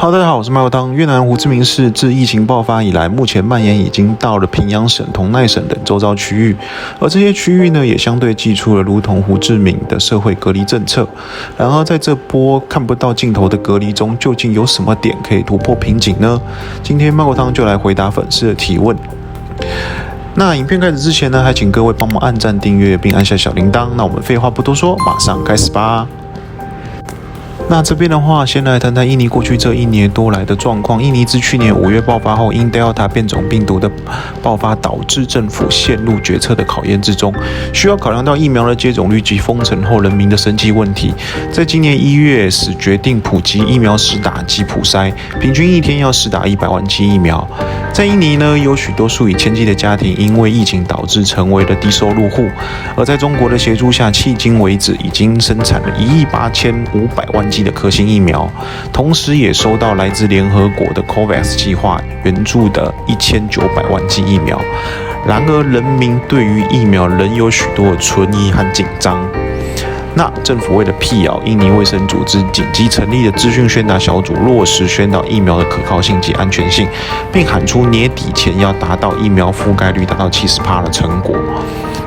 Hello， 大家好，我是麦国汤。越南胡志明市自疫情爆发以来，目前蔓延已经到了平阳省、同奈省等周遭区域，而这些区域呢，也相对祭出了如同胡志明的社会隔离政策。然而，在这波看不到尽头的隔离中，究竟有什么点可以突破瓶颈呢？今天麦国汤就来回答粉丝的提问。那影片开始之前呢，还请各位帮忙按赞、订阅并按下小铃铛。那我们废话不多说，马上开始吧。那这边的话，先来谈谈印尼过去这1年多来的状况。印尼自去年5月爆发后，因 Delta 变种病毒的爆发，导致政府陷入决策的考验之中，需要考量到疫苗的接种率及封城后人民的生计问题。在今年1月时决定普及疫苗施打及普筛，平均一天要施打100万剂疫苗。在印尼呢，有许多数以千计的家庭因为疫情导致成为了低收入户，而在中国的协助下，迄今为止已经生产了18500万剂的科兴疫苗，同时也收到来自联合国的 COVAX 计划援助的1900万剂疫苗。然而，人民对于疫苗仍有许多的存疑和紧张。那政府为了辟谣，印尼卫生组织紧急成立的资讯宣达小组，落实宣导疫苗的可靠性及安全性，并喊出年底前要达到疫苗覆盖率达到70%的成果。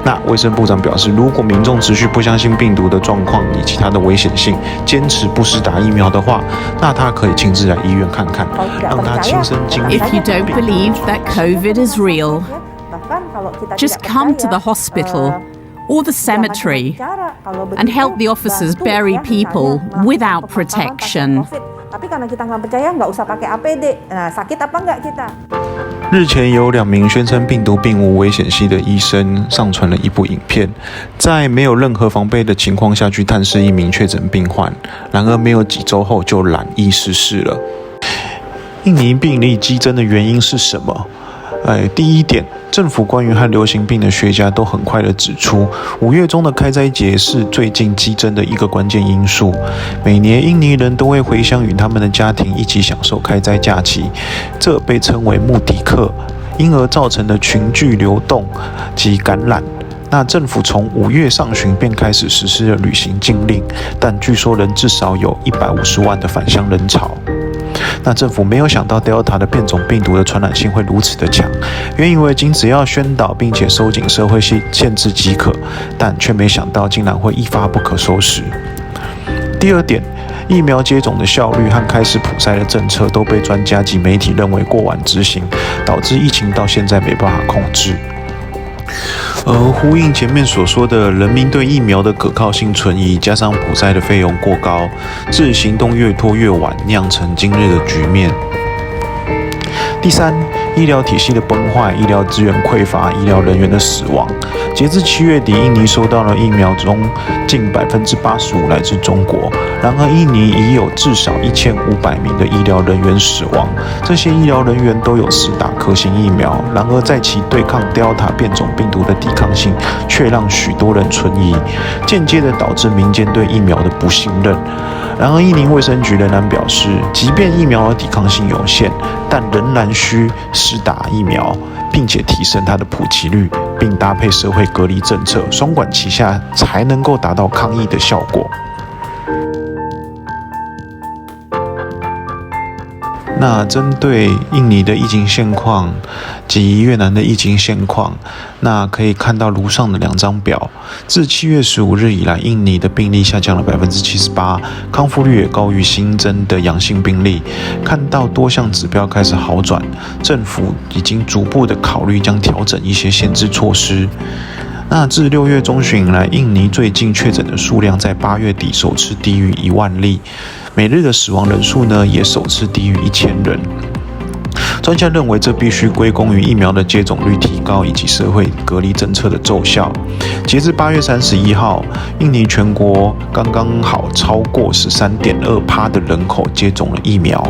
那卫生部长表示，如果民众持续不相信病毒的状况以及它的危险性，坚持不施打疫苗的话，那他可以亲自来医院看看，让他亲身经历。If you don't believe that COVID is real, just come to the hospital or the cemetery and help the officers bury people without protection. 日前有2名宣称病毒并无危险性的医生上传了一部影片，在没有任何防备的情况下去探视一名确诊病患，然而没有几周后就染疫逝世了。印尼病例激增的原因是什么？第一点，政府官员和流行病的学家都很快地指出，5月中的开斋节是最近激增的一个关键因素。每年印尼人都会回乡与他们的家庭一起享受开斋假期，这被称为穆迪克，因而造成的群聚流动及感染。那政府从5月上旬便开始实施了旅行禁令，但据说仍至少有150万的返乡人潮。那政府没有想到 Delta 的变种病毒的传染性会如此的强，原以为只要宣导并且收紧社会限制即可，但却没想到竟然会一发不可收拾。第二点，疫苗接种的效率和开始普筛的政策都被专家及媒体认为过晚执行，导致疫情到现在没办法控制。而呼应前面所说的，人民对疫苗的可靠性存疑，加上普筛的费用过高，致行动越拖越晚，酿成今日的局面。第三，医疗体系的崩坏，医疗资源匮乏，医疗人员的死亡。截至7月底，印尼收到了疫苗中近85%来自中国。然而，印尼已有至少1500名的医疗人员死亡，这些医疗人员都有施打科兴疫苗。然而，在其对抗 Delta 变种病毒的抵抗性，却让许多人存疑，间接的导致民间对疫苗的不信任。然而，印尼卫生局仍然表示，即便疫苗的抵抗性有限，但仍然需施打疫苗，并且提升它的普及率，并搭配社会隔离政策，双管齐下，才能够达到抗疫的效果。那针对印尼的疫情现况及越南的疫情现况，那可以看到如上的2张表。自7月15日以来，印尼的病例下降了78%，康复率也高于新增的阳性病例。看到多项指标开始好转，政府已经逐步的考虑将调整一些限制措施。那自6月中旬以来，印尼最近确诊的数量在8月底首次低于1万例，每日的死亡人数呢也首次低于1000人。专家认为，这必须归功于疫苗的接种率提高以及社会隔离政策的奏效。截至8月31号，印尼全国刚刚好超过13.2%的人口接种了疫苗。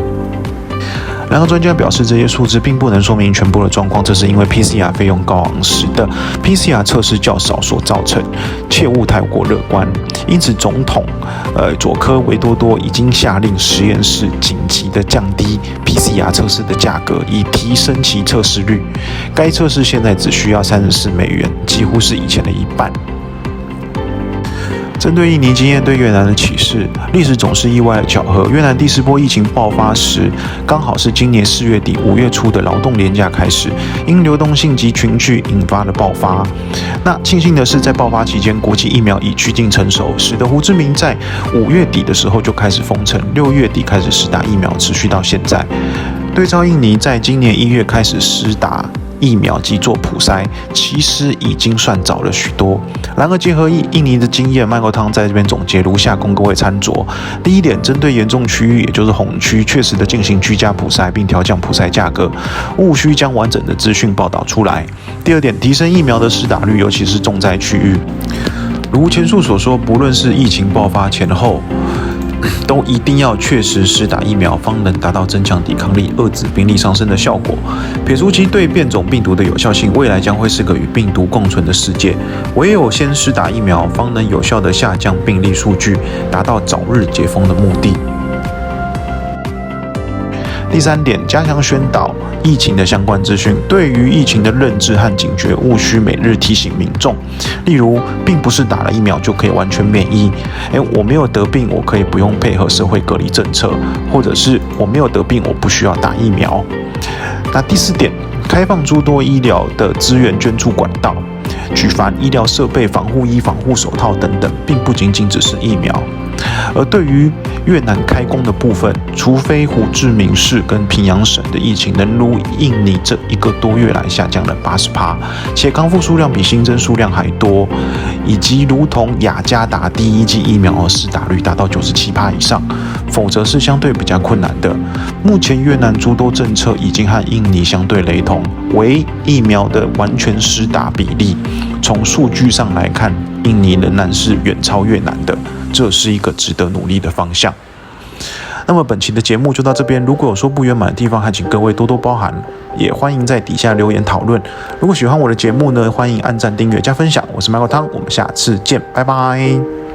然而，专家表示，这些数字并不能说明全部的状况，这是因为 PCR 费用高昂，使得 PCR 测试较少所造成，切勿太过乐观。因此，总统佐科维多多已经下令实验室紧急的降低 PCR 测试的价格，以提升其测试率。该测试现在只需要$34，几乎是以前的一半。针对印尼经验对越南的启示，历史总是意外的巧合。越南第4波疫情爆发时，刚好是今年4月底5月初的劳动连假开始，因流动性及群聚引发的爆发。那庆幸的是，在爆发期间，国际疫苗已趋近成熟，使得胡志明在5月底的时候就开始封城，6月底开始施打疫苗，持续到现在。对照印尼在今年1月开始施打疫苗及做普筛，其实已经算早了许多。然而结合印尼的经验，麦国汤在这边总结如下，供各位参酌。第一点，针对严重区域，也就是红区，确实的进行居家普筛，并调降普筛价格，务需将完整的资讯报道出来。第二点，提升疫苗的施打率，尤其是重灾区域。如前述所说，不论是疫情爆发前后，都一定要确实施打疫苗，方能达到增强抵抗力、遏制病例上升的效果。撇除其对变种病毒的有效性，未来将会是个与病毒共存的世界。唯有先施打疫苗，方能有效地下降病例数据，达到早日解封的目的。第三点，加强宣导疫情的相关资讯，对于疫情的认知和警觉，务需每日提醒民众。例如，并不是打了疫苗就可以完全免疫。我没有得病，我可以不用配合社会隔离政策，或者是我没有得病，我不需要打疫苗。那第4点，开放诸多医疗的资源捐助管道，举凡医疗设备、防护衣、防护手套等等，并不仅仅只是疫苗。而对于越南开工的部分，除非胡志明市跟平阳省的疫情能如印尼这1个多月来下降了80%，且康复数量比新增数量还多，以及如同雅加达第1剂疫苗的施打率达到97%以上，否则是相对比较困难的。目前越南诸多政策已经和印尼相对雷同，唯疫苗的完全施打比例，从数据上来看，印尼仍然是远超越南的。这是一个值得努力的方向。那么本期的节目就到这边，如果有说不圆满的地方，还请各位多多包涵，也欢迎在底下留言讨论。如果喜欢我的节目呢，欢迎按赞、订阅、加分享。我是麦国汤，我们下次见，拜拜。